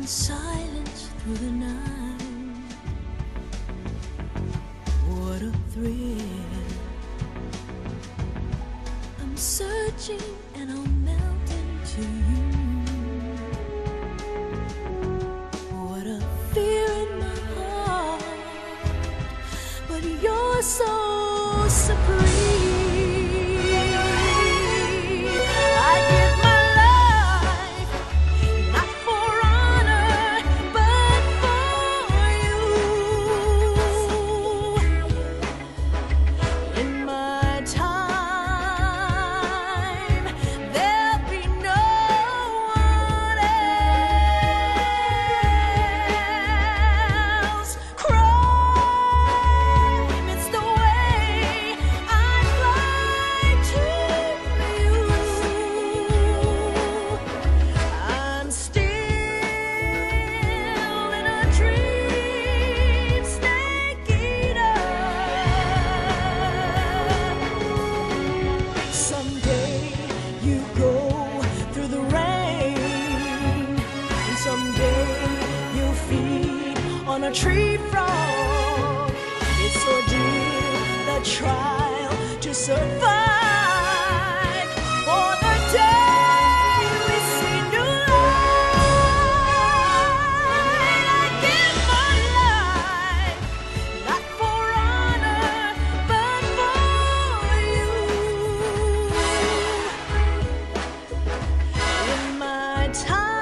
in silence through the night. What a thrill. I'm searching and I'll melt into you. What a fear in my heart, but you're so supreme. A tree frog, it's ordeal, the trial to survive. For the day we see new light, I give my life, not for honor, but for you. In my time,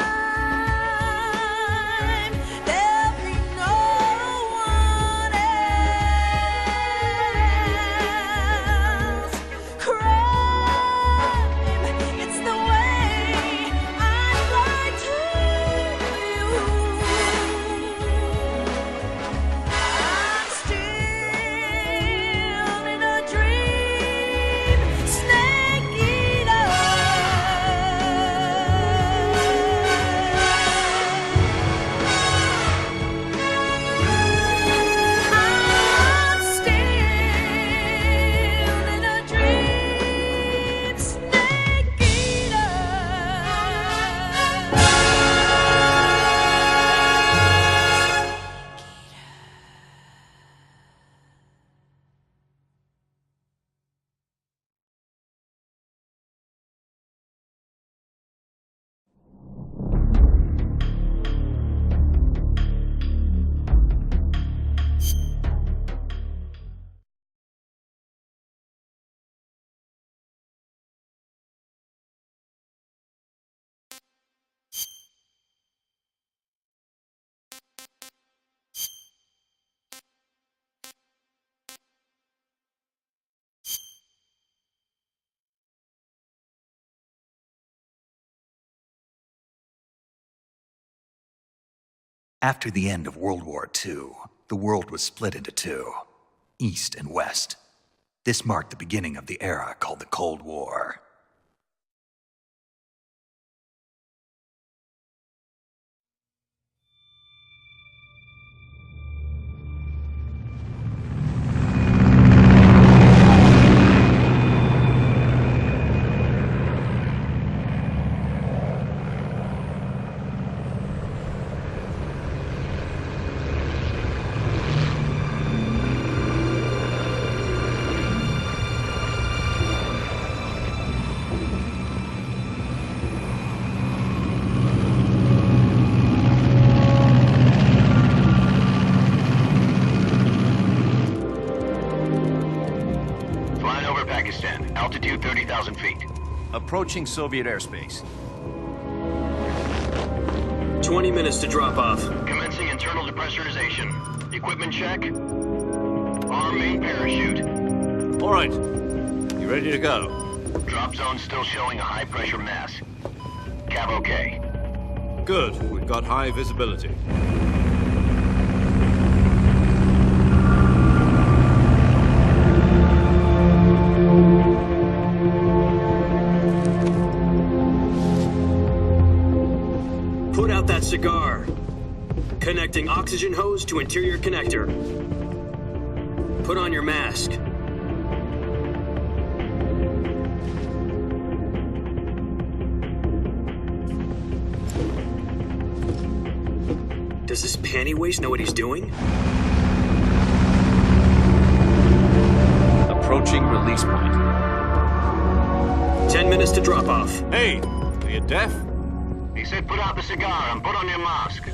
After the end of World War II, the world was split into two, East and West. This marked the beginning of the era called the Cold War. Altitude 30,000 feet. Approaching Soviet airspace. 20 minutes to drop off. Commencing internal depressurization. Equipment check. Arm main parachute. All right. You ready to go? Drop zone still showing a high pressure mass. Cav okay. Good. We've got high visibility. Put out that cigar. Connecting oxygen hose to interior connector. Put on your mask. Does this panty waste know what he's doing? Approaching release point. 10 minutes to drop off. Hey, are you deaf? He said put out the cigar and put on your mask.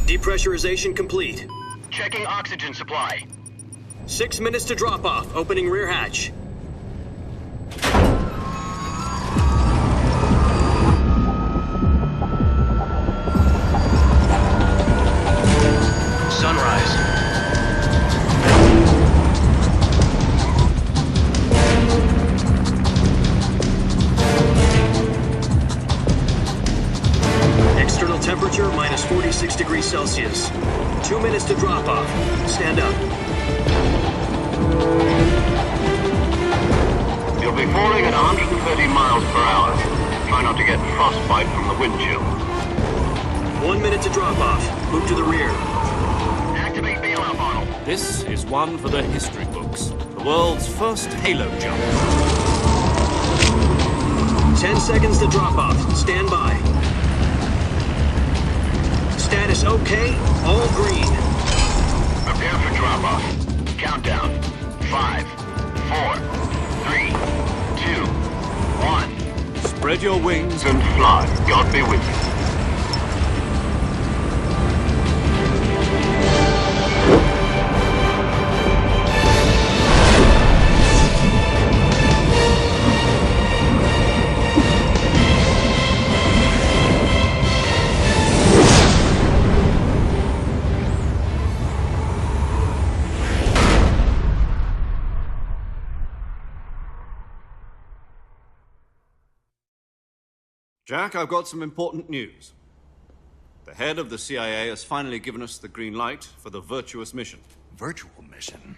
Depressurization complete. Checking oxygen supply. 6 minutes to drop off. Opening rear hatch. Sunrise. External temperature minus 46 degrees Celsius. 2 minutes to drop off. Stand up. You'll be falling at 130 miles per hour. Try not to get frostbite from the wind chill. 1 minute to drop off. Move to the rear. Activate bailout bottle. This is one for the history books. The world's first halo jump. 10 seconds to drop off. Stand by. Status okay. All green. Prepare for drop-off. Countdown. 5, 4, 3, 2, 1. Spread your wings And fly. God be with you. Jack, I've got some important news. The head of the CIA has finally given us the green light for the virtuous mission. Virtual mission?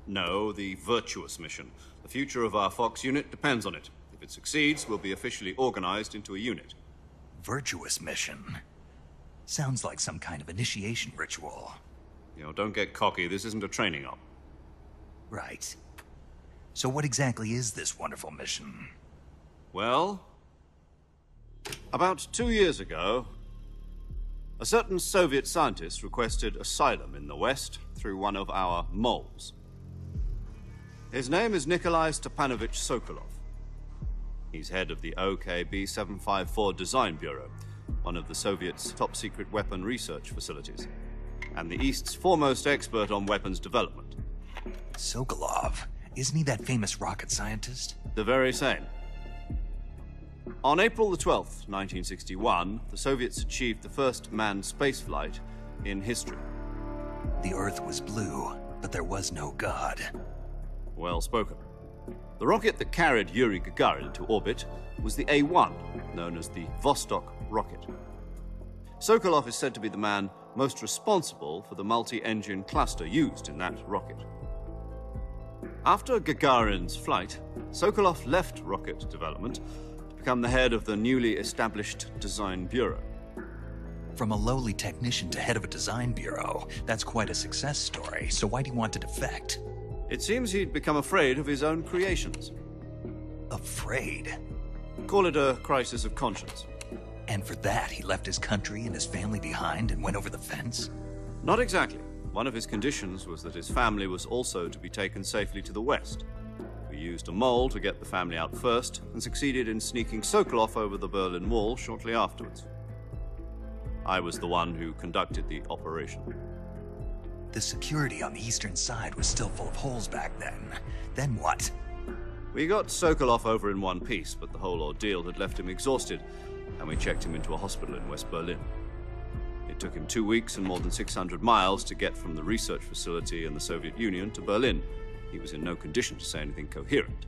No, the virtuous mission. The future of our Fox unit depends on it. If it succeeds, we'll be officially organized into a unit. Virtuous mission? Sounds like some kind of initiation ritual. You know, don't get cocky. This isn't a training op. Right. So what exactly is this wonderful mission? Well, about 2 years ago, a certain Soviet scientist requested asylum in the West through one of our moles. His name is Nikolai Stepanovich Sokolov. He's head of the OKB 754 Design Bureau, one of the Soviets' top-secret weapon research facilities, and the East's foremost expert on weapons development. Sokolov? Isn't he that famous rocket scientist? The very same. On April the 12th, 1961, the Soviets achieved the first manned spaceflight in history. The Earth was blue, but there was no God. Well spoken. The rocket that carried Yuri Gagarin into orbit was the A-1, known as the Vostok rocket. Sokolov is said to be the man most responsible for the multi-engine cluster used in that rocket. After Gagarin's flight, Sokolov left rocket development to become the head of the newly established Design Bureau. From a lowly technician to head of a design bureau, that's quite a success story, so why do you want to defect? It seems he'd become afraid of his own creations. Afraid? Call it a crisis of conscience. And for that, he left his country and his family behind and went over the fence? Not exactly. One of his conditions was that his family was also to be taken safely to the West. We used a mole to get the family out first and succeeded in sneaking Sokolov over the Berlin Wall shortly afterwards. I was the one who conducted the operation. The security on the eastern side was still full of holes back then. Then what? We got Sokolov over in one piece, but the whole ordeal had left him exhausted, and we checked him into a hospital in West Berlin. It took him 2 weeks and more than 600 miles to get from the research facility in the Soviet Union to Berlin. He was in no condition to say anything coherent.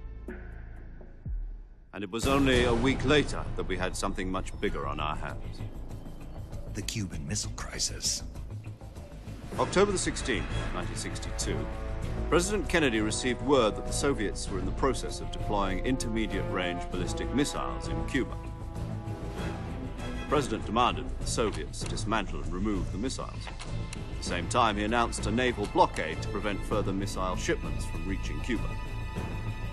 And it was only a week later that we had something much bigger on our hands. The Cuban Missile Crisis. October the 16th, 1962, President Kennedy received word that the Soviets were in the process of deploying intermediate-range ballistic missiles in Cuba. President demanded that the Soviets dismantle and remove the missiles. At the same time, he announced a naval blockade to prevent further missile shipments from reaching Cuba.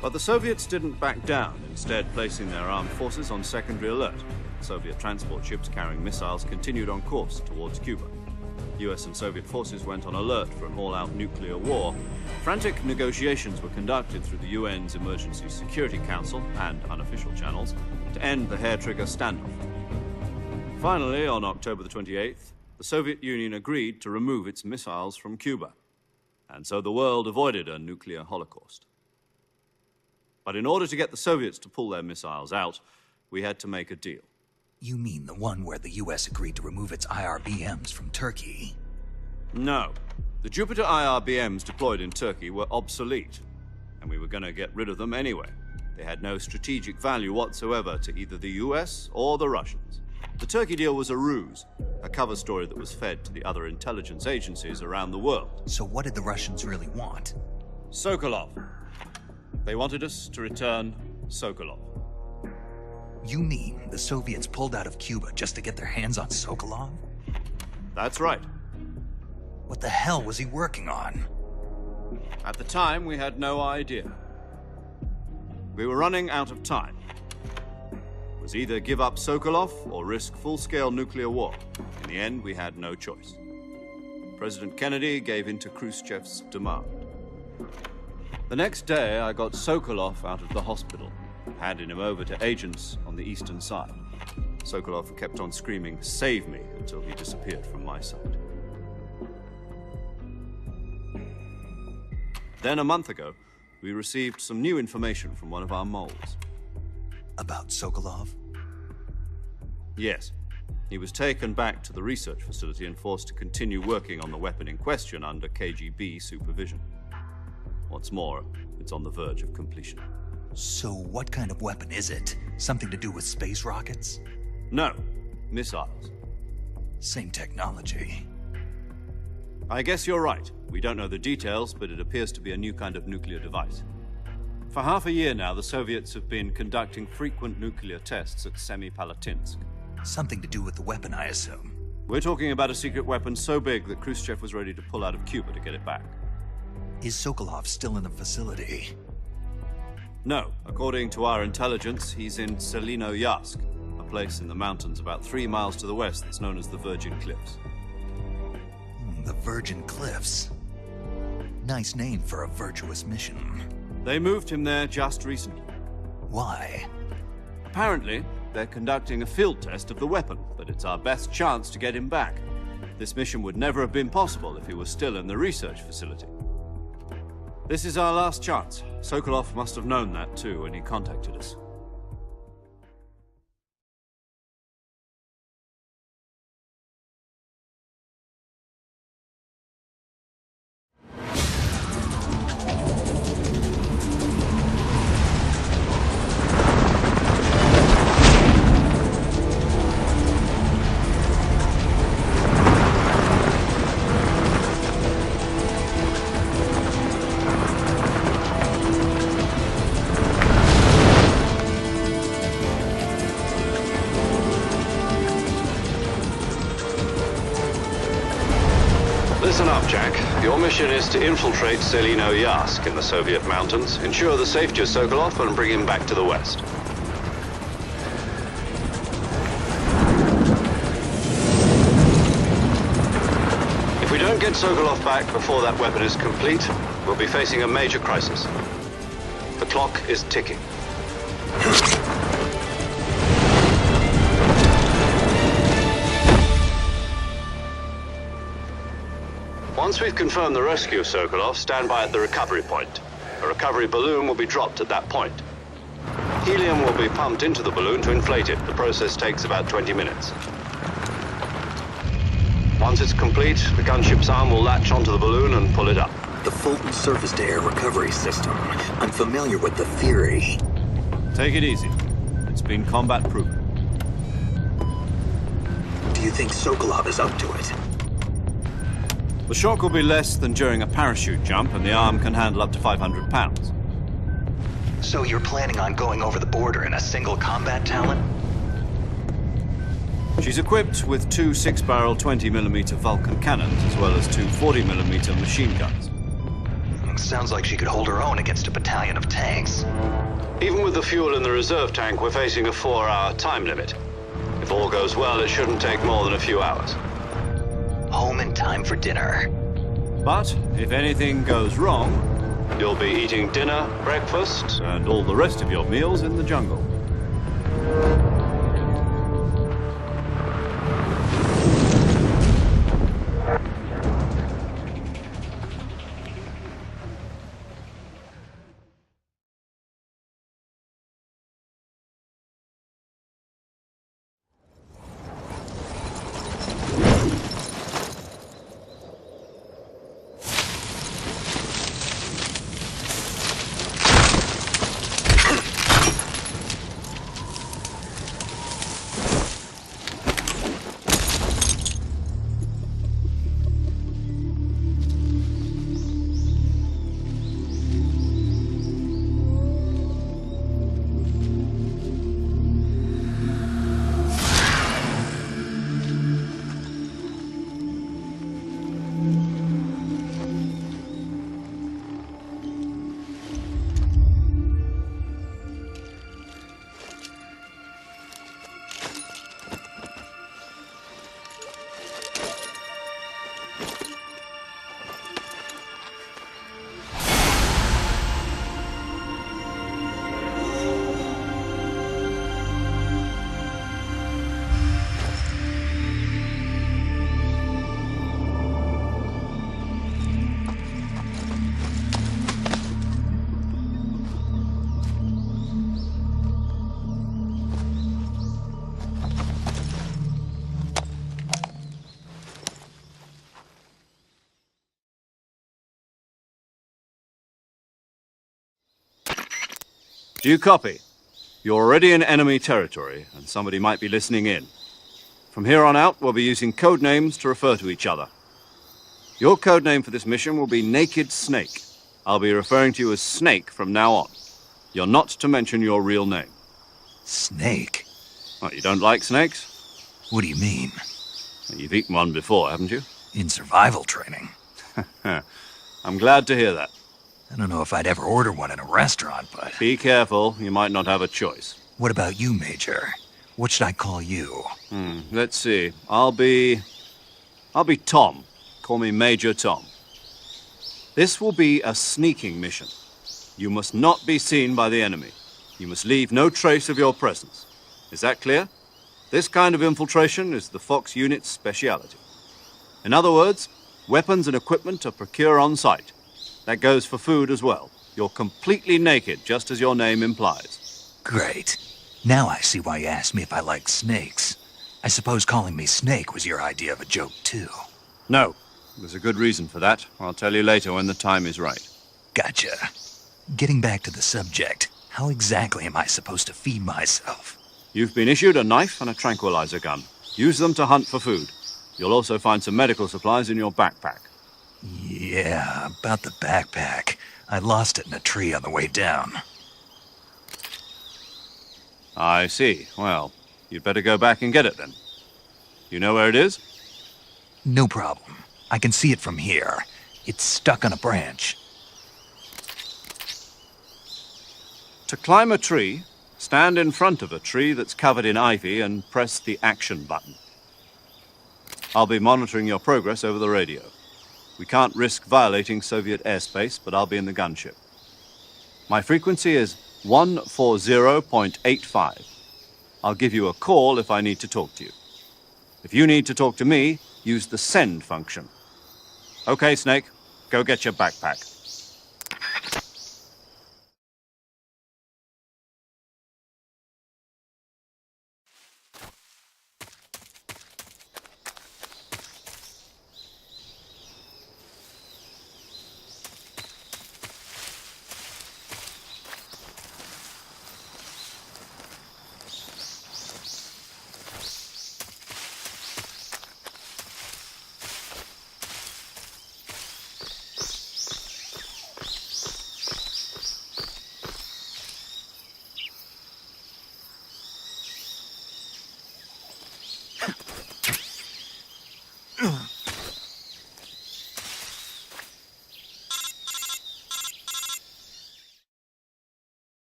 But the Soviets didn't back down, instead placing their armed forces on secondary alert. Soviet transport ships carrying missiles continued on course towards Cuba. US and Soviet forces went on alert for an all-out nuclear war. Frantic negotiations were conducted through the UN's Emergency Security Council and unofficial channels to end the hair-trigger standoff. Finally, on October the 28th, the Soviet Union agreed to remove its missiles from Cuba. And so the world avoided a nuclear holocaust. But in order to get the Soviets to pull their missiles out, we had to make a deal. You mean the one where the US agreed to remove its IRBMs from Turkey? No. The Jupiter IRBMs deployed in Turkey were obsolete, and we were going to get rid of them anyway. They had no strategic value whatsoever to either the US or the Russians. The Turkey deal was a ruse, a cover story that was fed to the other intelligence agencies around the world. So what did the Russians really want? Sokolov. They wanted us to return Sokolov. You mean the Soviets pulled out of Cuba just to get their hands on Sokolov? That's right. What the hell was he working on? At the time, we had no idea. We were running out of time. It was either give up Sokolov or risk full-scale nuclear war. In the end, we had no choice. President Kennedy gave in to Khrushchev's demand. The next day, I got Sokolov out of the hospital, handing him over to agents on the eastern side. Sokolov kept on screaming, "Save me," until he disappeared from my sight. Then, a month ago, we received some new information from one of our moles. About Sokolov? Yes. He was taken back to the research facility and forced to continue working on the weapon in question under KGB supervision. What's more, it's on the verge of completion. So what kind of weapon is it? Something to do with space rockets? No, missiles. Same technology. I guess you're right. We don't know the details, but it appears to be a new kind of nuclear device. For half a year now, the Soviets have been conducting frequent nuclear tests at Semipalatinsk. Something to do with the weapon, I assume. We're talking about a secret weapon so big that Khrushchev was ready to pull out of Cuba to get it back. Is Sokolov still in the facility? No. According to our intelligence, he's in Selino-Yarsk, a place in the mountains about 3 miles to the west that's known as the Virgin Cliffs. The Virgin Cliffs. Nice name for a virtuous mission. They moved him there just recently. Why? Apparently, they're conducting a field test of the weapon, but it's our best chance to get him back. This mission would never have been possible if he was still in the research facility. This is our last chance. Sokolov must have known that too when he contacted us. Listen up, Jack. Your mission is to infiltrate Selino-Yarsk in the Soviet mountains, ensure the safety of Sokolov, and bring him back to the west. If we don't get Sokolov back before that weapon is complete, we'll be facing a major crisis. The clock is ticking. Once we've confirmed the rescue of Sokolov, stand by at the recovery point. A recovery balloon will be dropped at that point. Helium will be pumped into the balloon to inflate it. The process takes about 20 minutes. Once it's complete, the gunship's arm will latch onto the balloon and pull it up. The Fulton surface-to-air recovery system. I'm familiar with the theory. Take it easy. It's been combat-proven. Do you think Sokolov is up to it? The shock will be less than during a parachute jump, and the arm can handle up to 500 pounds. So you're planning on going over the border in a single combat talent? She's equipped with two 6-barrel 20mm Vulcan cannons, as well as two 40mm machine guns. Sounds like she could hold her own against a battalion of tanks. Even with the fuel in the reserve tank, we're facing a 4-hour time limit. If all goes well, it shouldn't take more than a few hours. Home in time for dinner. But if anything goes wrong, you'll be eating dinner, breakfast, and all the rest of your meals in the jungle. Do you copy? You're already in enemy territory, and somebody might be listening in. From here on out, we'll be using code names to refer to each other. Your code name for this mission will be Naked Snake. I'll be referring to you as Snake from now on. You're not to mention your real name. Snake? Oh, you don't like snakes? What do you mean? You've eaten one before, haven't you? In survival training. I'm glad to hear that. I don't know if I'd ever order one in a restaurant, but... Be careful, you might not have a choice. What about you, Major? What should I call you? Let's see. I'll be Tom. Call me Major Tom. This will be a sneaking mission. You must not be seen by the enemy. You must leave no trace of your presence. Is that clear? This kind of infiltration is the Fox unit's speciality. In other words, weapons and equipment are procured on site. That goes for food as well. You're completely naked, just as your name implies. Great. Now I see why you asked me if I like snakes. I suppose calling me Snake was your idea of a joke, too. No, there's a good reason for that. I'll tell you later when the time is right. Gotcha. Getting back to the subject, how exactly am I supposed to feed myself? You've been issued a knife and a tranquilizer gun. Use them to hunt for food. You'll also find some medical supplies in your backpack. Yeah, about the backpack. I lost it in a tree on the way down. I see. Well, you'd better go back and get it then. You know where it is? No problem. I can see it from here. It's stuck on a branch. To climb a tree, stand in front of a tree that's covered in ivy and press the action button. I'll be monitoring your progress over the radio. We can't risk violating Soviet airspace, but I'll be in the gunship. My frequency is 140.85. I'll give you a call if I need to talk to you. If you need to talk to me, use the send function. Okay, Snake, go get your backpack.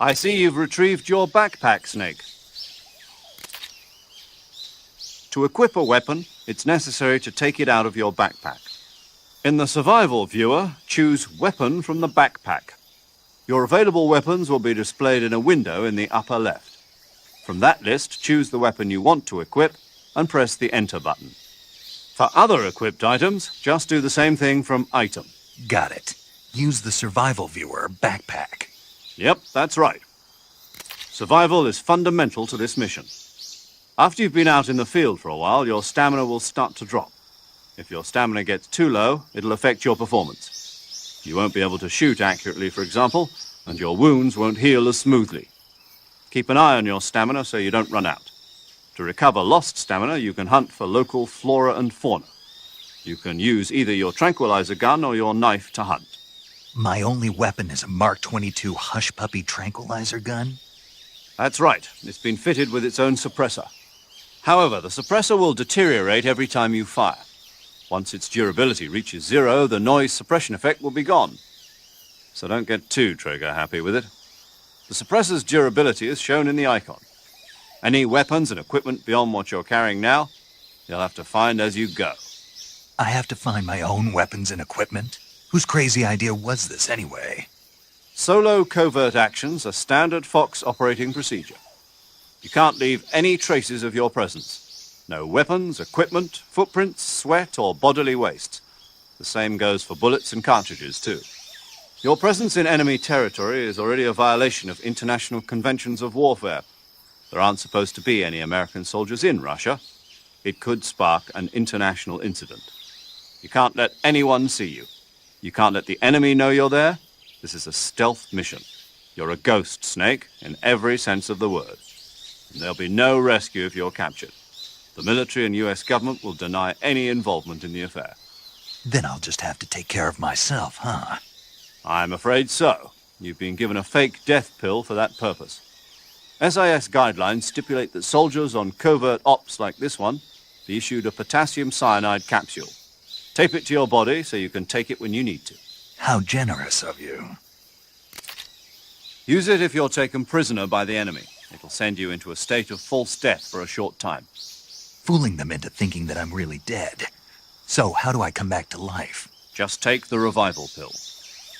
I see you've retrieved your backpack, Snake. To equip a weapon, it's necessary to take it out of your backpack. In the survival viewer, choose Weapon from the backpack. Your available weapons will be displayed in a window in the upper left. From that list, choose the weapon you want to equip and press the Enter button. For other equipped items, just do the same thing from Item. Got it. Use the survival viewer backpack. Yep, that's right. Survival is fundamental to this mission. After you've been out in the field for a while, your stamina will start to drop. If your stamina gets too low, it'll affect your performance. You won't be able to shoot accurately, for example, and your wounds won't heal as smoothly. Keep an eye on your stamina so you don't run out. To recover lost stamina, you can hunt for local flora and fauna. You can use either your tranquilizer gun or your knife to hunt. My only weapon is a Mark 22 Hush Puppy tranquilizer gun? That's right. It's been fitted with its own suppressor. However, the suppressor will deteriorate every time you fire. Once its durability reaches 0, the noise suppression effect will be gone. So don't get too trigger-happy with it. The suppressor's durability is shown in the icon. Any weapons and equipment beyond what you're carrying now, you'll have to find as you go. I have to find my own weapons and equipment? Whose crazy idea was this anyway? Solo covert actions are standard Fox operating procedure. You can't leave any traces of your presence. No weapons, equipment, footprints, sweat, or bodily waste. The same goes for bullets and cartridges, too. Your presence in enemy territory is already a violation of international conventions of warfare. There aren't supposed to be any American soldiers in Russia. It could spark an international incident. You can't let anyone see you. You can't let the enemy know you're there. This is a stealth mission. You're a ghost, Snake, in every sense of the word. And there'll be no rescue if you're captured. The military and US government will deny any involvement in the affair. Then I'll just have to take care of myself, huh? I'm afraid so. You've been given a fake death pill for that purpose. SIS guidelines stipulate that soldiers on covert ops like this one be issued a potassium cyanide capsule. Tape it to your body so you can take it when you need to. How generous of you. Use it if you're taken prisoner by the enemy. It'll send you into a state of false death for a short time. Fooling them into thinking that I'm really dead. So how do I come back to life? Just take the revival pill.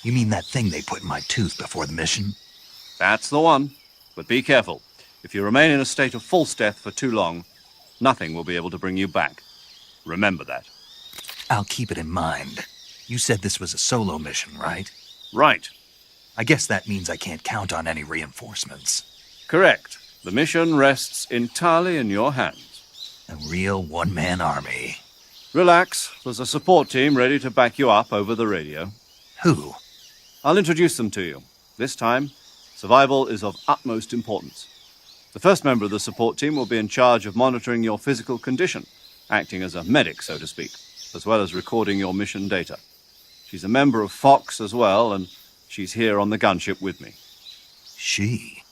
You mean that thing they put in my tooth before the mission? That's the one. But be careful. If you remain in a state of false death for too long, nothing will be able to bring you back. Remember that. I'll keep it in mind. You said this was a solo mission, right? Right. I guess that means I can't count on any reinforcements. Correct. The mission rests entirely in your hands. A real one-man army. Relax. There's a support team ready to back you up over the radio. Who? I'll introduce them to you. This time, survival is of utmost importance. The first member of the support team will be in charge of monitoring your physical condition, acting as a medic, so to speak, as well as recording your mission data. She's a member of Fox as well, and she's here on the gunship with me. She?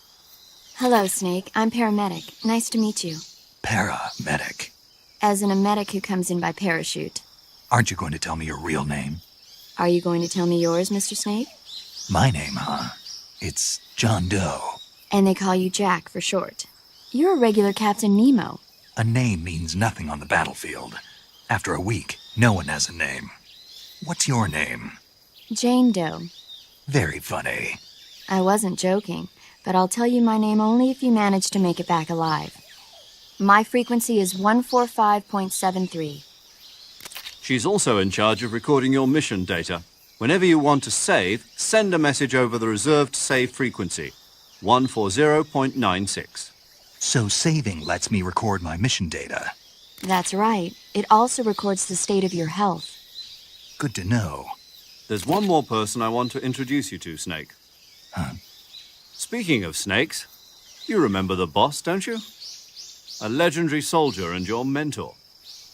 Hello, Snake. I'm paramedic. Nice to meet you. Paramedic. As in a medic who comes in by parachute. Aren't you going to tell me your real name? Are you going to tell me yours, Mr. Snake? My name, huh? It's John Doe. And they call you Jack for short. You're a regular Captain Nemo. A name means nothing on the battlefield. After a week, no one has a name. What's your name? Jane Doe. Very funny. I wasn't joking, but I'll tell you my name only if you manage to make it back alive. My frequency is 145.73. She's also in charge of recording your mission data. Whenever you want to save, send a message over the reserved save frequency, 140.96. So saving lets me record my mission data. That's right. It also records the state of your health. Good to know. There's one more person I want to introduce you to, Snake. Huh? Speaking of snakes, you remember the boss, don't you? A legendary soldier and your mentor.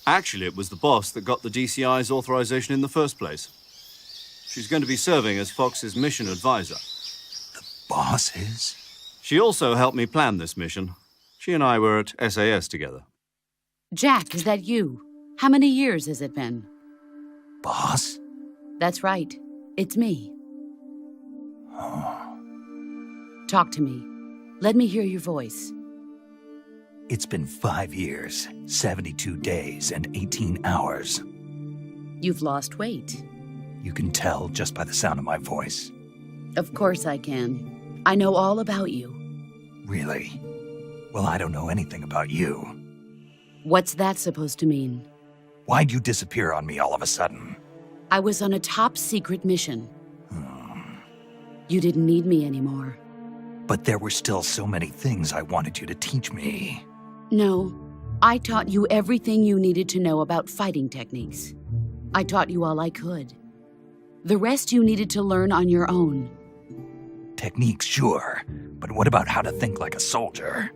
Actually, it was the boss that got the DCI's authorization in the first place. She's going to be serving as Fox's mission advisor. The boss is? She also helped me plan this mission. She and I were at SAS together. Jack, is that you? How many years has it been? Boss? That's right. It's me. Talk to me. Let me hear your voice. It's been 5 years, 72 days, and 18 hours. You've lost weight. You can tell just by the sound of my voice. Of course I can. I know all about you. Really? Well, I don't know anything about you. What's that supposed to mean? Why'd you disappear on me all of a sudden? I was on a top-secret mission. You didn't need me anymore. But there were still so many things I wanted you to teach me. No, I taught you everything you needed to know about fighting techniques. I taught you all I could. The rest you needed to learn on your own. Techniques, sure. But what about how to think like a soldier?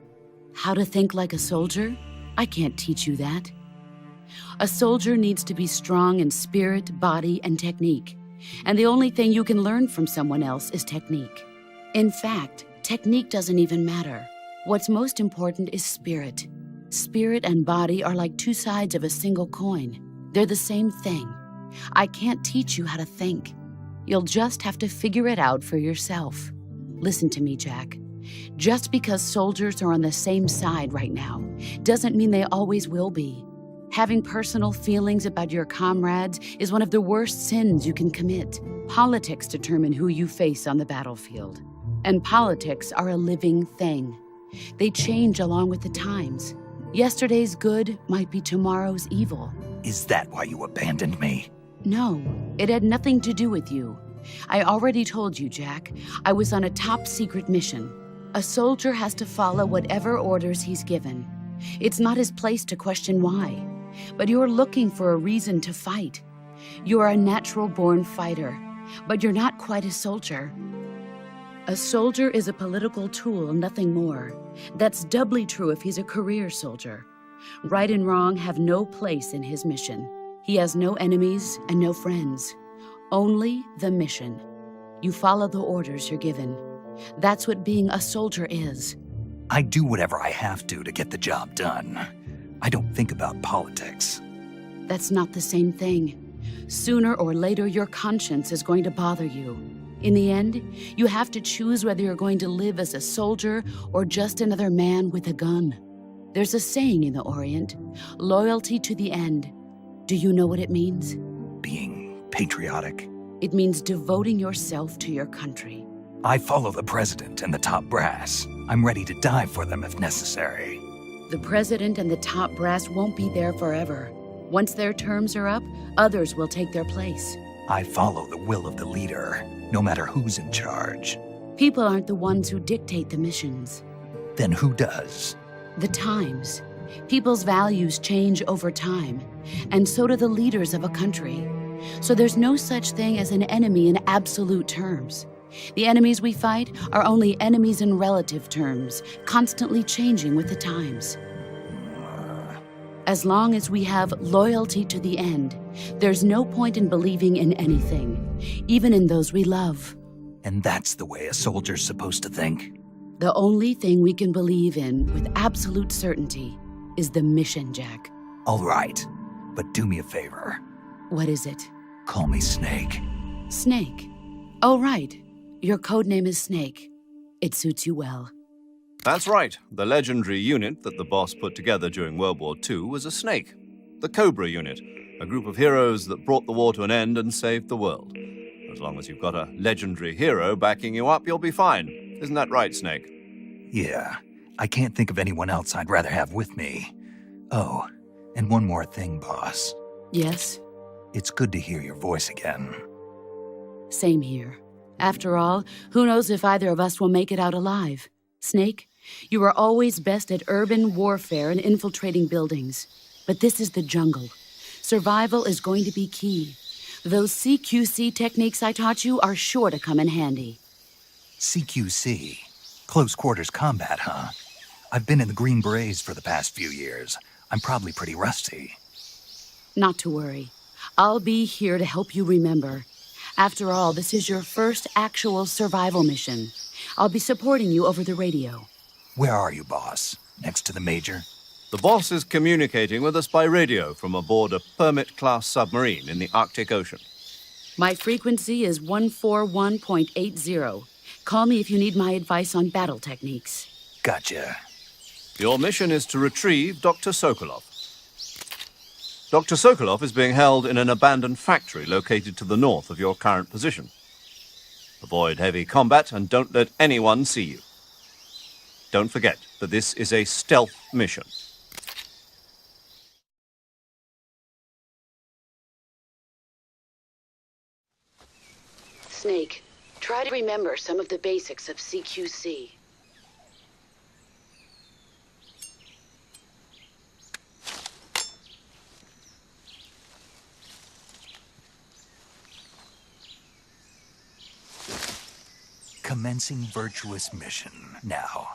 How to think like a soldier? I can't teach you that. A soldier needs to be strong in spirit, body, and technique. And the only thing you can learn from someone else is technique. In fact, technique doesn't even matter. What's most important is spirit. Spirit and body are like two sides of a single coin. They're the same thing. I can't teach you how to think. You'll just have to figure it out for yourself. Listen to me, Jack. Just because soldiers are on the same side right now doesn't mean they always will be. Having personal feelings about your comrades is one of the worst sins you can commit. Politics determine who you face on the battlefield. And politics are a living thing. They change along with the times. Yesterday's good might be tomorrow's evil. Is that why you abandoned me? No, it had nothing to do with you. I already told you, Jack. I was on a top-secret mission. A soldier has to follow whatever orders he's given. It's not his place to question why. But you're looking for a reason to fight. You're a natural-born fighter, but you're not quite a soldier. A soldier is a political tool, nothing more. That's doubly true if he's a career soldier. Right and wrong have no place in his mission. He has no enemies and no friends. Only the mission. You follow the orders you're given. That's what being a soldier is. I do whatever I have to get the job done. I don't think about politics. That's not the same thing. Sooner or later, your conscience is going to bother you. In the end, you have to choose whether you're going to live as a soldier or just another man with a gun. There's a saying in the Orient, loyalty to the end. Do you know what it means? Being patriotic. It means devoting yourself to your country. I follow the president and the top brass. I'm ready to die for them if necessary. The president and the top brass won't be there forever. Once their terms are up, others will take their place. I follow the will of the leader, no matter who's in charge. People aren't the ones who dictate the missions. Then who does? The times. People's values change over time, and so do the leaders of a country. So there's no such thing as an enemy in absolute terms. The enemies we fight are only enemies in relative terms, constantly changing with the times. As long as we have loyalty to the end, there's no point in believing in anything, even in those we love. And that's the way a soldier's supposed to think? The only thing we can believe in with absolute certainty is the mission, Jack. All right, but do me a favor. What is it? Call me Snake. Snake? Oh, right. Your codename is Snake. It suits you well. That's right. The legendary unit that the boss put together during World War II was a snake. The Cobra unit, a group of heroes that brought the war to an end and saved the world. As long as you've got a legendary hero backing you up, you'll be fine. Isn't that right, Snake? Yeah, I can't think of anyone else I'd rather have with me. Oh, and one more thing, boss. Yes? It's good to hear your voice again. Same here. After all, who knows if either of us will make it out alive? Snake, you are always best at urban warfare and infiltrating buildings. But this is the jungle. Survival is going to be key. Those CQC techniques I taught you are sure to come in handy. CQC? Close quarters combat, huh? I've been in the Green Berets for the past few years. I'm probably pretty rusty. Not to worry. I'll be here to help you remember. After all, this is your first actual survival mission. I'll be supporting you over the radio. Where are you, boss? Next to the Major? The boss is communicating with us by radio from aboard a Permit-class submarine in the Arctic Ocean. My frequency is 141.80. Call me if you need my advice on battle techniques. Gotcha. Your mission is to retrieve Dr. Sokolov. Dr. Sokolov is being held in an abandoned factory located to the north of your current position. Avoid heavy combat and don't let anyone see you. Don't forget that this is a stealth mission. Snake, try to remember some of the basics of CQC. Commencing virtuous mission now.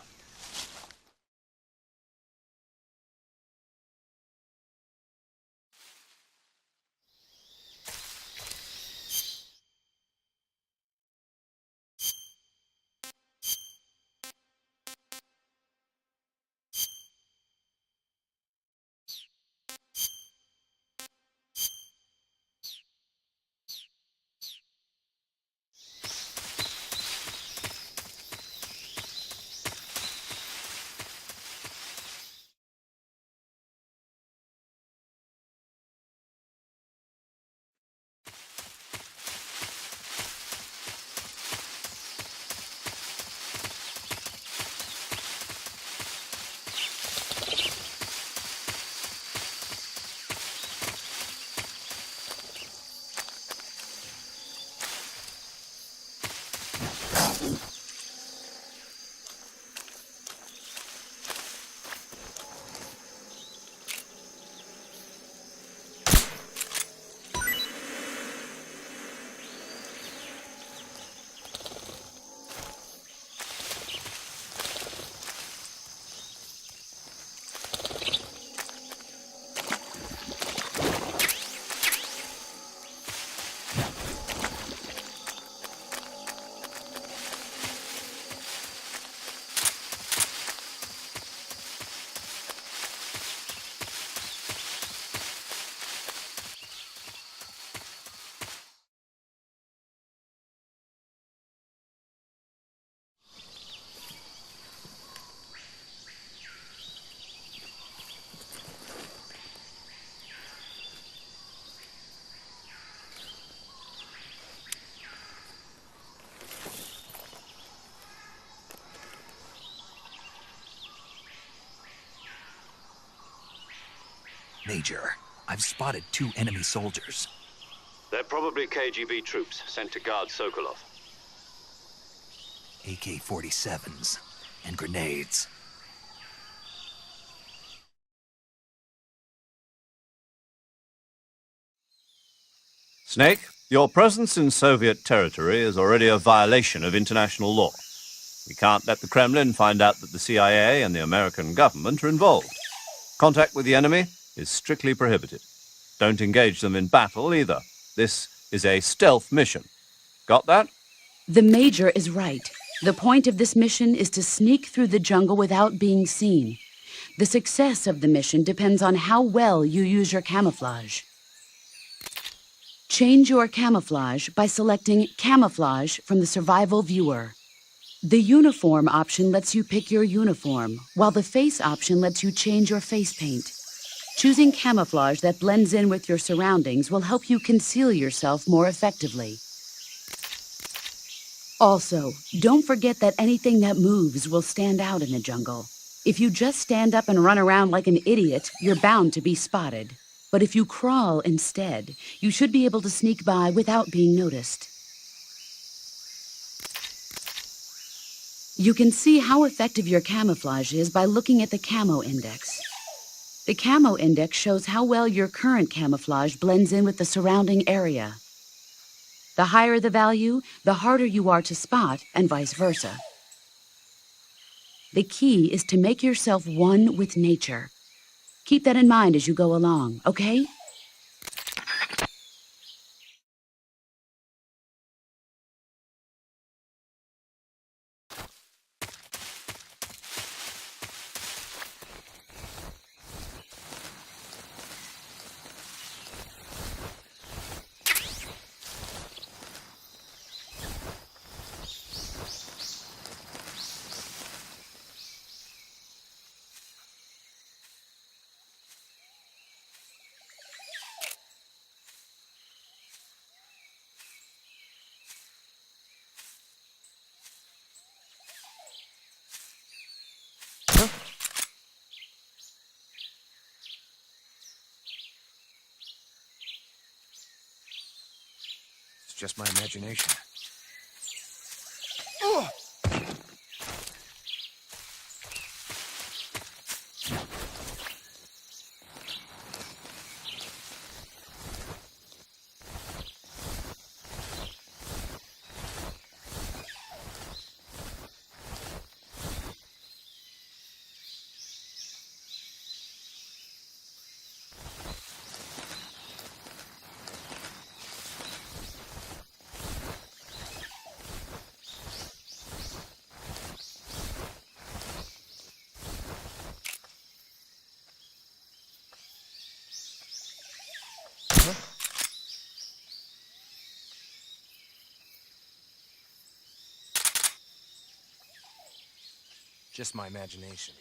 Major, I've spotted 2 enemy soldiers. They're probably KGB troops sent to guard Sokolov. AK-47s and grenades. Snake, your presence in Soviet territory is already a violation of international law. We can't let the Kremlin find out that the CIA and the American government are involved. Contact with the enemy is strictly prohibited. Don't engage them in battle either. This is a stealth mission. Got that? The Major is right. The point of this mission is to sneak through the jungle without being seen. The success of the mission depends on how well you use your camouflage. Change your camouflage by selecting Camouflage from the Survival Viewer. The Uniform option lets you pick your uniform, while the Face option lets you change your face paint. Choosing camouflage that blends in with your surroundings will help you conceal yourself more effectively. Also, don't forget that anything that moves will stand out in the jungle. If you just stand up and run around like an idiot, you're bound to be spotted. But if you crawl instead, you should be able to sneak by without being noticed. You can see how effective your camouflage is by looking at the Camo Index. The Camo Index shows how well your current camouflage blends in with the surrounding area. The higher the value, the harder you are to spot, and vice versa. The key is to make yourself one with nature. Keep that in mind as you go along, okay? just my imagination. Just my imagination.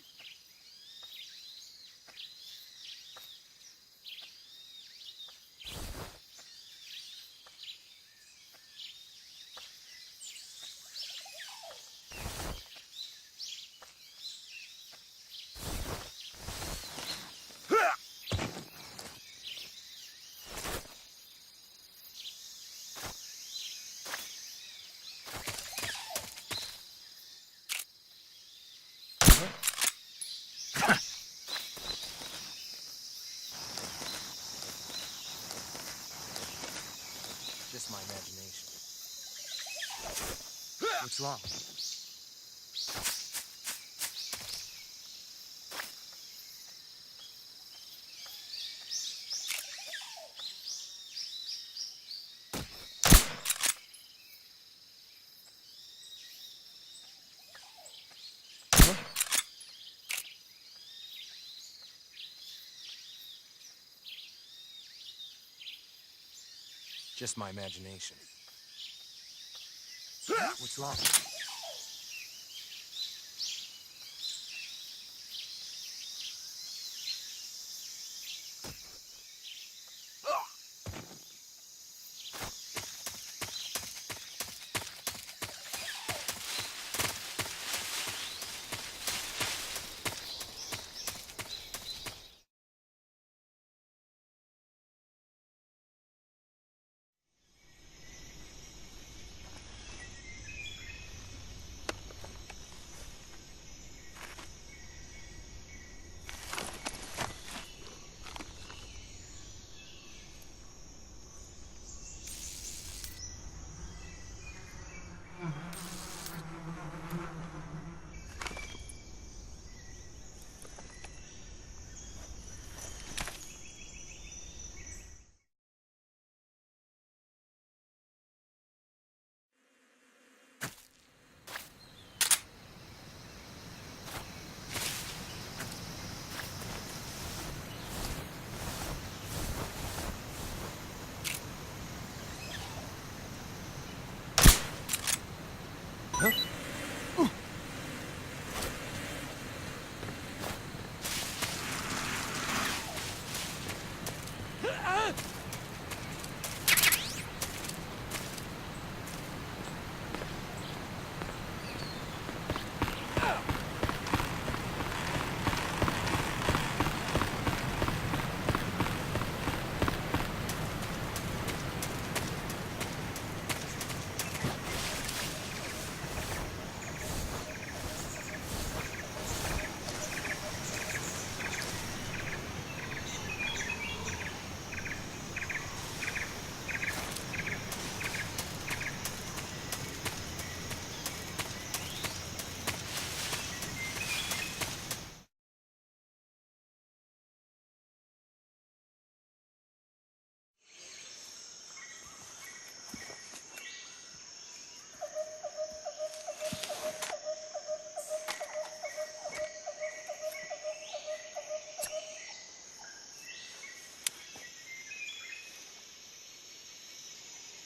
Just my imagination. What's wrong? Just my imagination. What's wrong?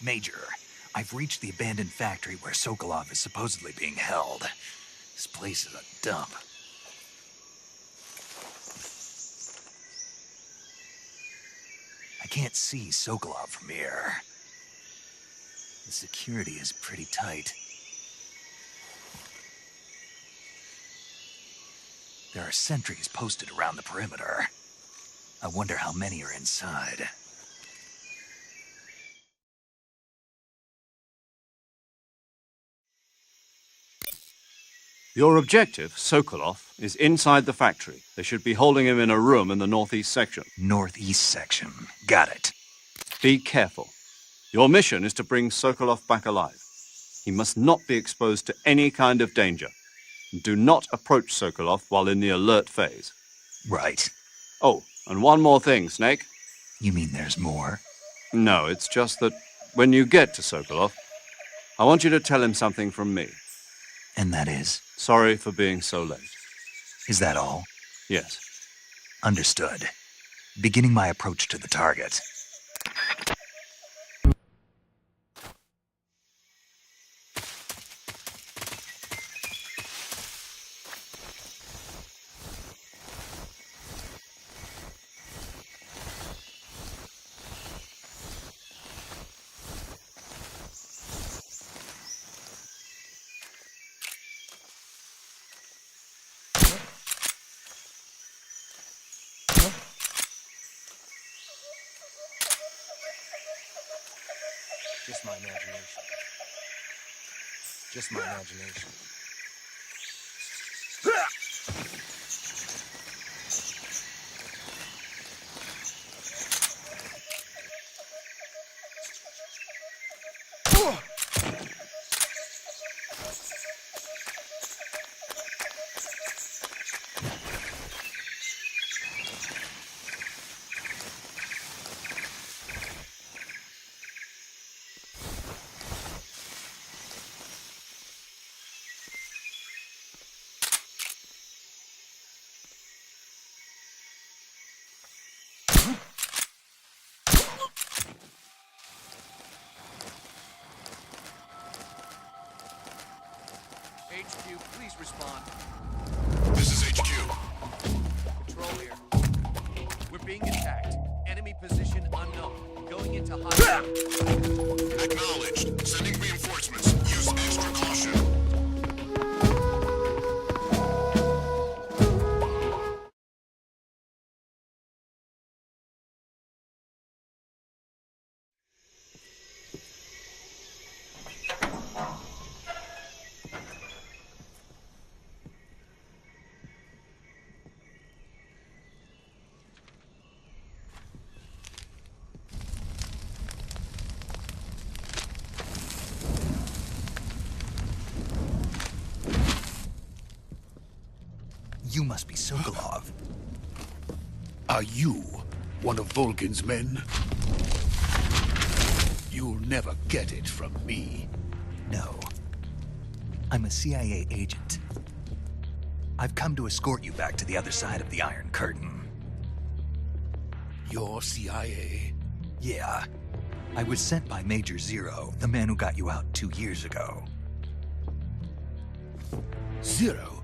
Major, I've reached the abandoned factory where Sokolov is supposedly being held. This place is a dump. I can't see Sokolov from here. The security is pretty tight. There are sentries posted around the perimeter. I wonder how many are inside. Your objective, Sokolov, is inside the factory. They should be holding him in a room in the northeast section. Northeast section. Got it. Be careful. Your mission is to bring Sokolov back alive. He must not be exposed to any kind of danger. Do not approach Sokolov while in the alert phase. Right. Oh, and one more thing, Snake. You mean there's more? No, it's just that when you get to Sokolov, I want you to tell him something from me. And that is? Sorry for being so late. Is that all? Yes. Understood. Beginning my approach to the target. Just my imagination. Just my imagination. HQ, please respond. This is HQ. Control here. We're being attacked. Enemy position unknown. Going into hot. Acknowledged. Sending reinforcements. Use extra caution. You must be Sokolov. Are you one of Volgin's men? You'll never get it from me. No. I'm a CIA agent. I've come to escort you back to the other side of the Iron Curtain. You're CIA? Yeah. I was sent by Major Zero, the man who got you out 2 years ago. Zero?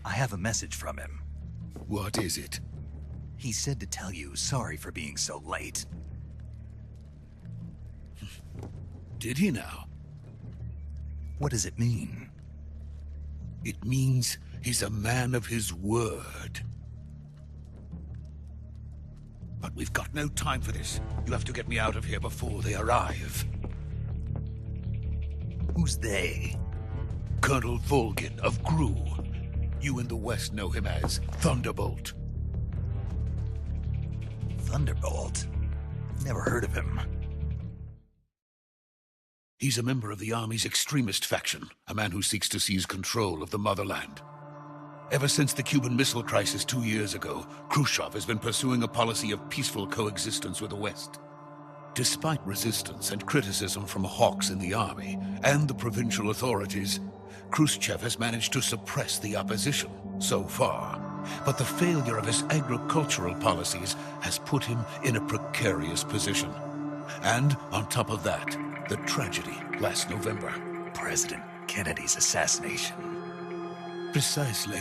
I have a message from him. What is it? He said to tell you sorry for being so late. Did he now? What does it mean? It means he's a man of his word. But we've got no time for this. You have to get me out of here before they arrive. Who's they? Colonel Volgin of GRU. You in the West know him as Thunderbolt. Thunderbolt? Never heard of him. He's a member of the Army's extremist faction, a man who seeks to seize control of the motherland. Ever since the Cuban Missile Crisis 2 years ago, Khrushchev has been pursuing a policy of peaceful coexistence with the West. Despite resistance and criticism from hawks in the Army and the provincial authorities, Khrushchev has managed to suppress the opposition so far. But the failure of his agricultural policies has put him in a precarious position. And on top of that, the tragedy last November. President Kennedy's assassination. Precisely.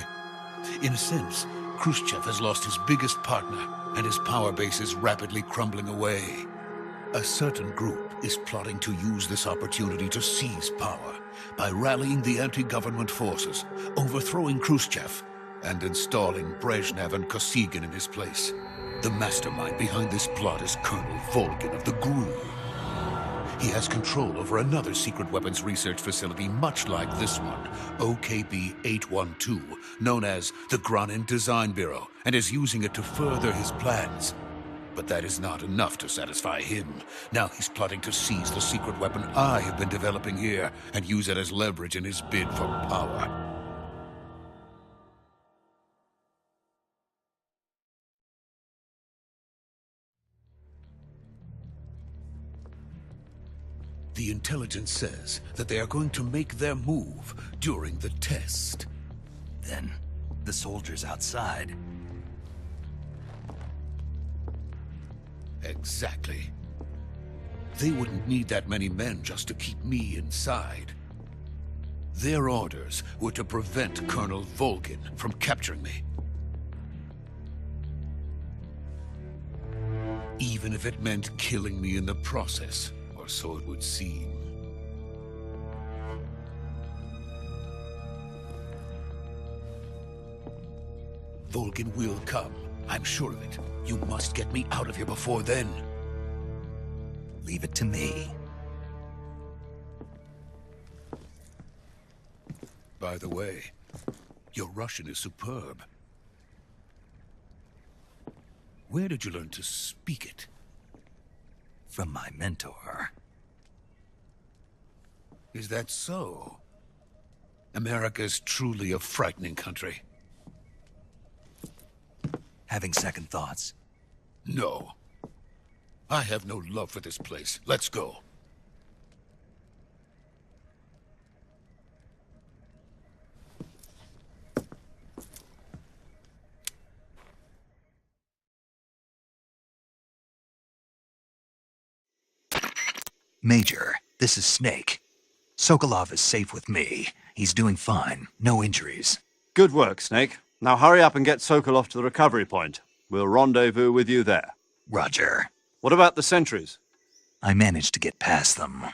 In a sense, Khrushchev has lost his biggest partner, and his power base is rapidly crumbling away. A certain group is plotting to use this opportunity to seize power by rallying the anti-government forces, overthrowing Khrushchev, and installing Brezhnev and Kosygin in his place. The mastermind behind this plot is Colonel Volgin of the GRU. He has control over another secret weapons research facility much like this one, OKB-812, known as the Granin Design Bureau, and is using it to further his plans. But that is not enough to satisfy him. Now he's plotting to seize the secret weapon I have been developing here and use it as leverage in his bid for power. The intelligence says that they are going to make their move during the test. Then, the soldiers outside. Exactly. They wouldn't need that many men just to keep me inside. Their orders were to prevent Colonel Volgin from capturing me. Even if it meant killing me in the process. Or so it would seem. Volgin will come. I'm sure of it. You must get me out of here before then. Leave it to me. By the way, your Russian is superb. Where did you learn to speak it? From my mentor. Is that so? America's truly a frightening country. Having second thoughts? No. I have no love for this place. Let's go. Major, this is Snake. Sokolov is safe with me. He's doing fine. No injuries. Good work, Snake. Now hurry up and get Sokolov to the recovery point. We'll rendezvous with you there. Roger. What about the sentries? I managed to get past them.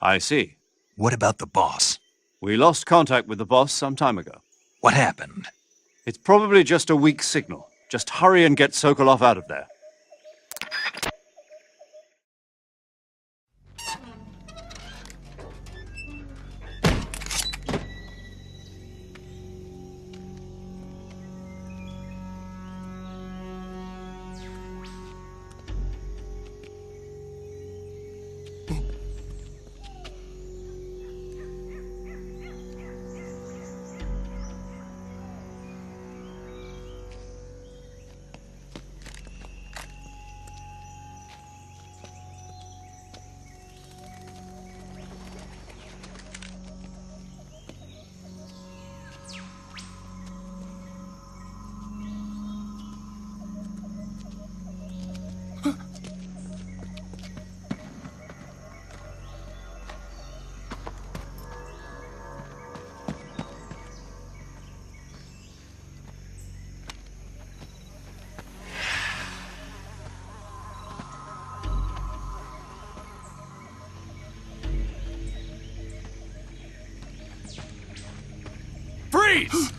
I see. What about the boss? We lost contact with the boss some time ago. What happened? It's probably just a weak signal. Just hurry and get Sokolov out of there. Freeze!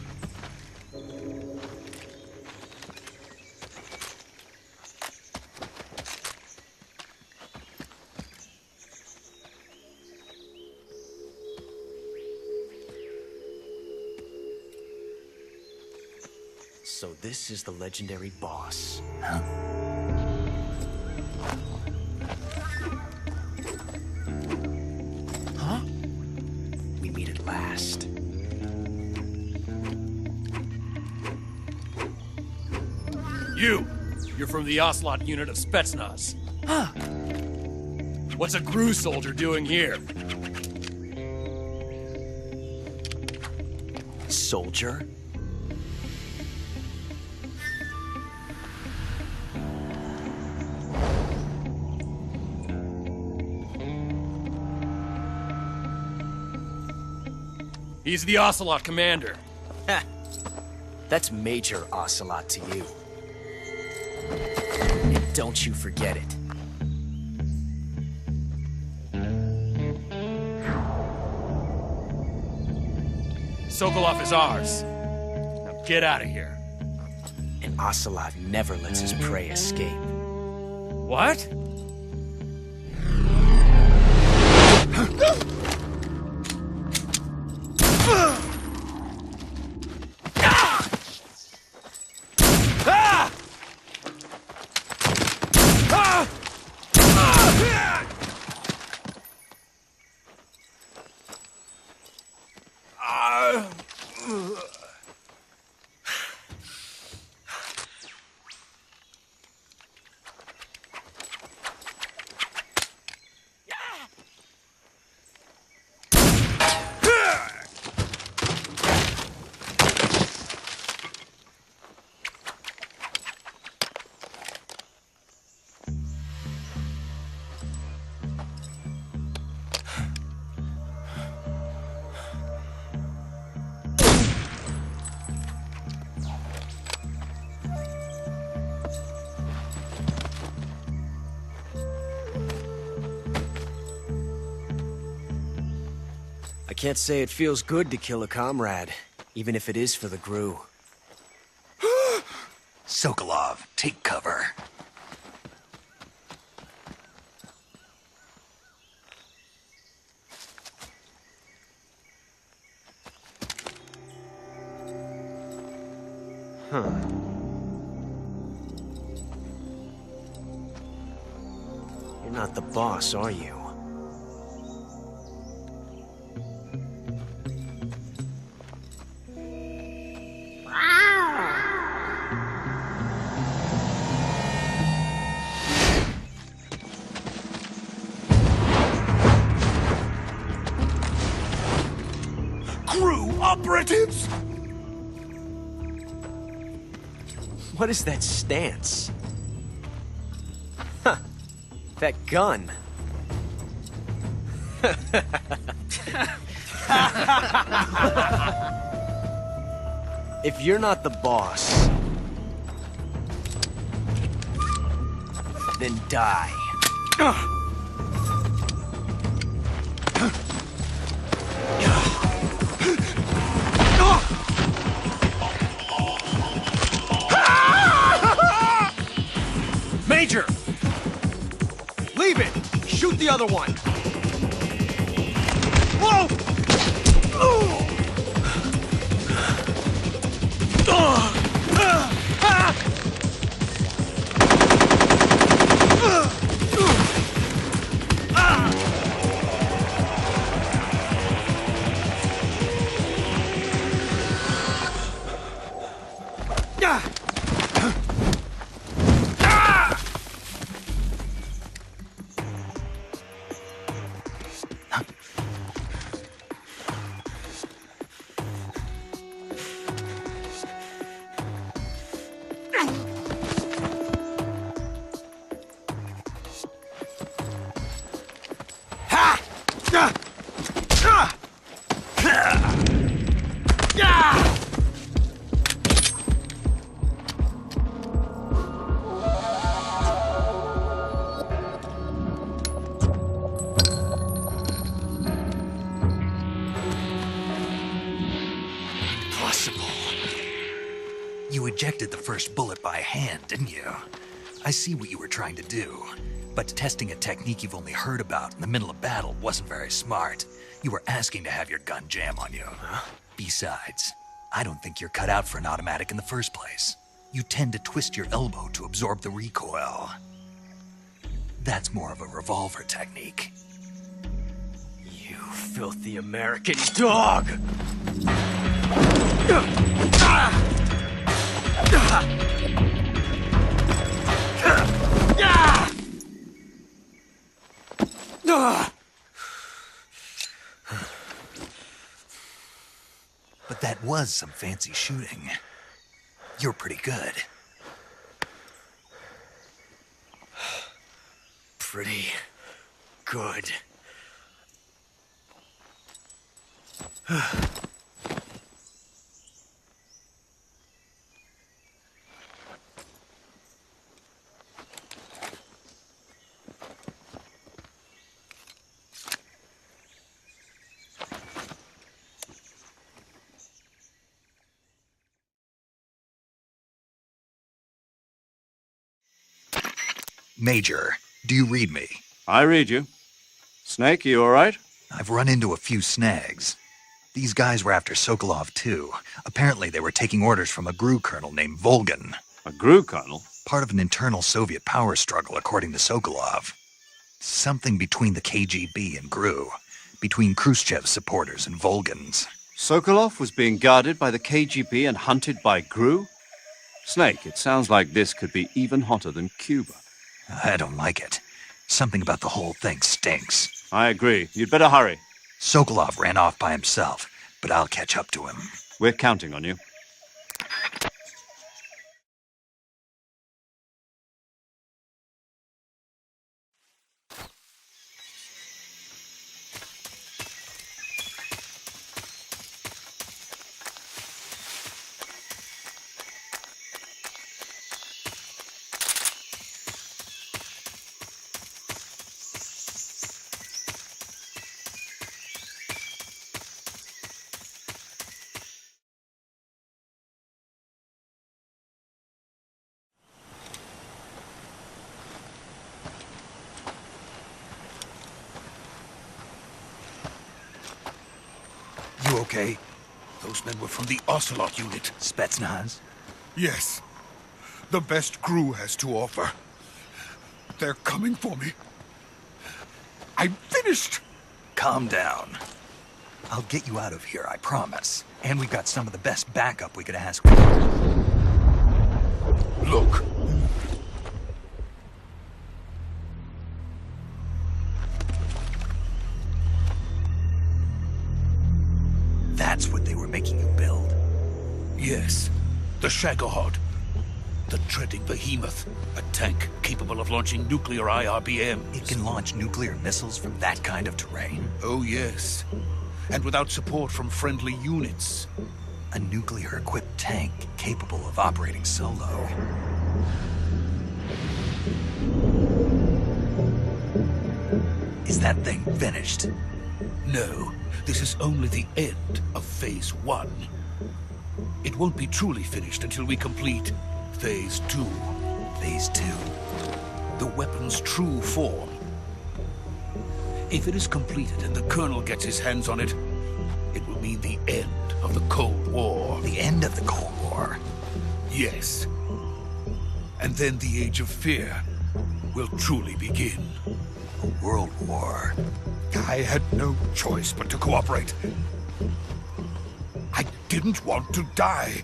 So this is the legendary boss. Huh? Huh? We meet at last. You're from the Ocelot unit of Spetsnaz. Huh? What's a GRU soldier doing here? Soldier? He's the Ocelot commander. Ha! That's Major Ocelot to you. And don't you forget it. Sokolov is ours. Now get out of here. And Ocelot never lets his prey escape. What? I can't say it feels good to kill a comrade, even if it is for the GRU. Sokolov, take cover. Huh. You're not the boss, are you? GRU operatives! What is that stance? Huh. That gun. If you're not the boss, then die. Major! Leave it! Shoot the other one! Whoa! You ejected the first bullet by hand, didn't you? I see what you were trying to do, but testing a technique you've only heard about in the middle of battle wasn't very smart. You were asking to have your gun jam on you. Huh? Besides, I don't think you're cut out for an automatic in the first place. You tend to twist your elbow to absorb the recoil. That's more of a revolver technique. You filthy American dog! But that was some fancy shooting. You're pretty good. Pretty good. Major, do you read me? I read you. Snake, you all right? I've run into a few snags. These guys were after Sokolov, too. Apparently they were taking orders from a GRU colonel named Volgan. A GRU colonel? Part of an internal Soviet power struggle, according to Sokolov. Something between the KGB and GRU. Between Khrushchev's supporters and Volgan's. Sokolov was being guarded by the KGB and hunted by GRU? Snake, it sounds like this could be even hotter than Cuba. I don't like it. Something about the whole thing stinks. I agree. You'd better hurry. Sokolov ran off by himself, but I'll catch up to him. We're counting on you. You okay? Those men were from the Ocelot unit. Spetsnaz? Yes. The best GRU has to offer. They're coming for me. I'm finished! Calm down. I'll get you out of here, I promise. And we've got some of the best backup we could ask for. Look. That's what they were making you build? Yes. The Shagohod. The treading behemoth. A tank capable of launching nuclear IRBMs. It can launch nuclear missiles from that kind of terrain? Oh, yes. And without support from friendly units. A nuclear-equipped tank capable of operating solo. Is that thing finished? No. This is only the end of Phase 1. It won't be truly finished until we complete Phase 2. Phase 2? The weapon's true form. If it is completed and the Colonel gets his hands on it, it will mean the end of the Cold War. The end of the Cold War? Yes. And then the Age of Fear will truly begin. A world war. I had no choice but to cooperate. I didn't want to die.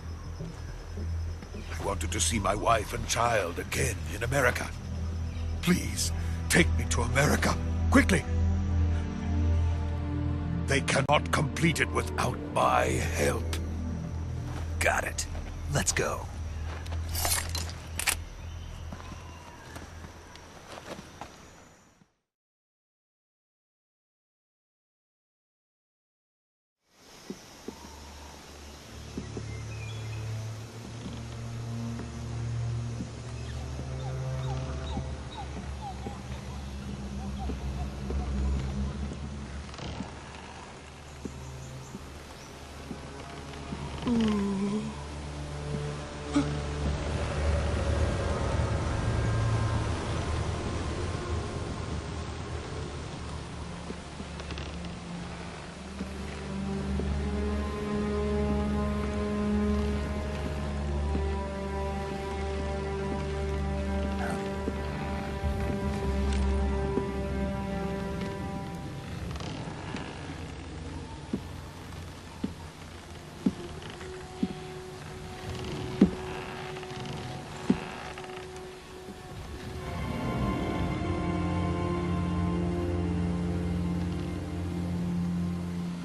I wanted to see my wife and child again in America. Please, take me to America, quickly. They cannot complete it without my help. Got it. Let's go.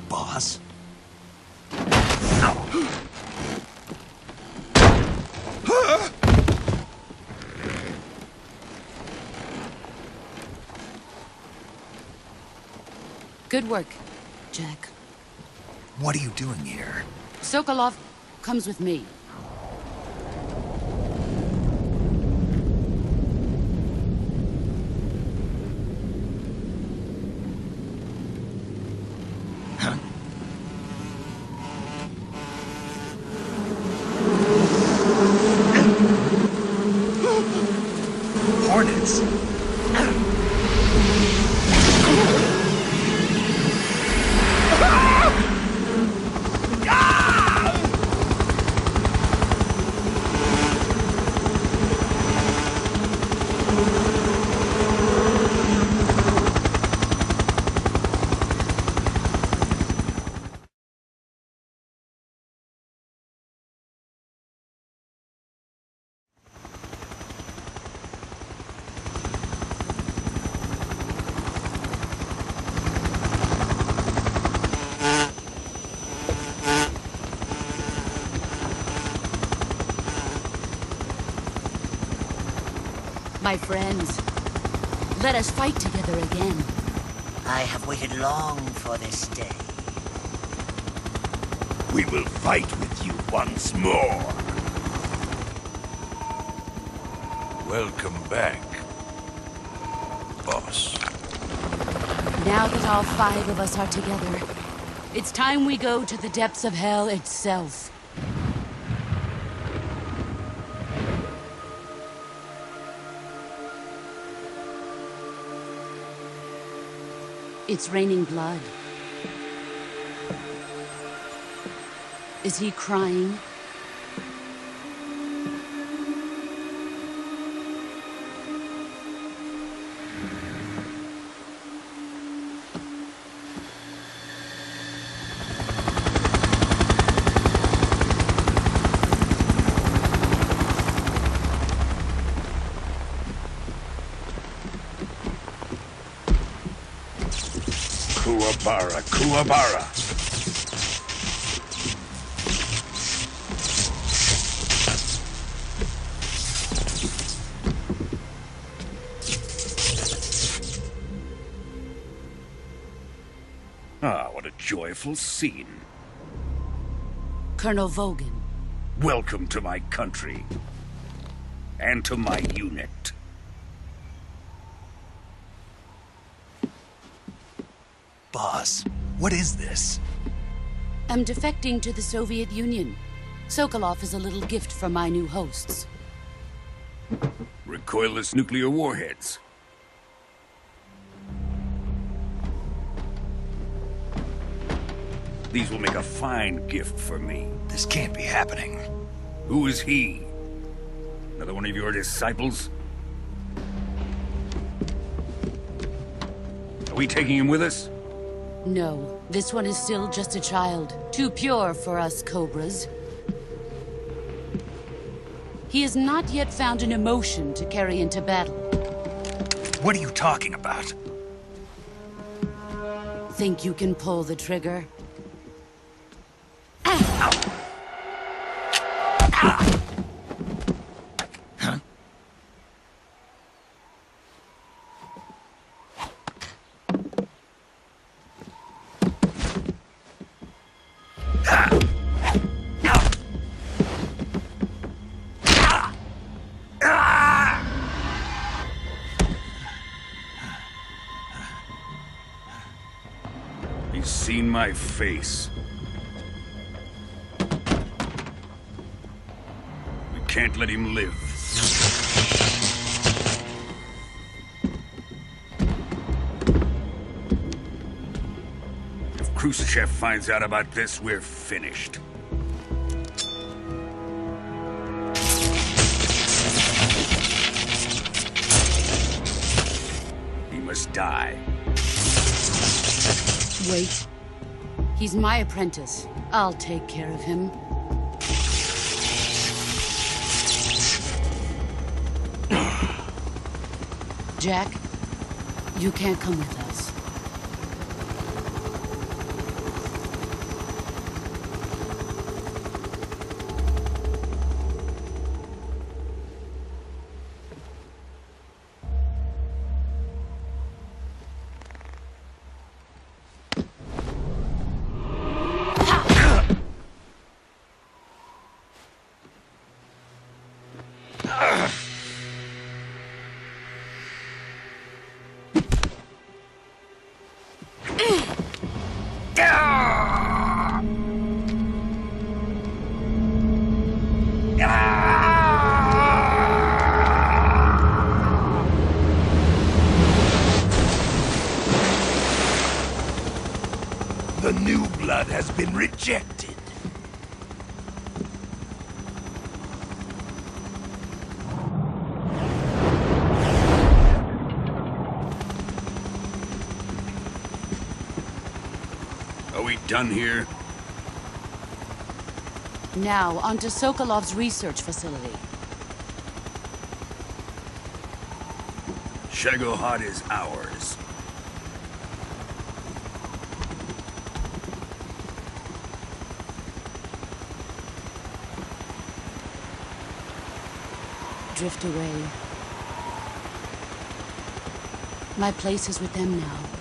Boss? Good work, Jack. What are you doing here? Sokolov comes with me. Hornets. My friends, let us fight together again. I have waited long for this day. We will fight with you once more. Welcome back, boss. Now that all 5 of us are together, it's time we go to the depths of hell itself. It's raining blood. Is he crying? Kuwabara, Kuwabara. Ah, what a joyful scene. Colonel Vogan. Welcome to my country. And to my unit. Boss, what is this? I'm defecting to the Soviet Union. Sokolov is a little gift from my new hosts. Recoilless nuclear warheads. These will make a fine gift for me. This can't be happening. Who is he? Another one of your disciples? Are we taking him with us? No, this one is still just a child. Too pure for us Cobras. He has not yet found an emotion to carry into battle. What are you talking about? Think you can pull the trigger? He's seen my face. We can't let him live. If Khrushchev finds out about this, we're finished. He must die. Wait. He's my apprentice. I'll take care of him. Jack, you can't come with us. The new blood has been rejected. Are we done here? Now, onto Sokolov's research facility. Shagohod is ours. Drift away. My place is with them now.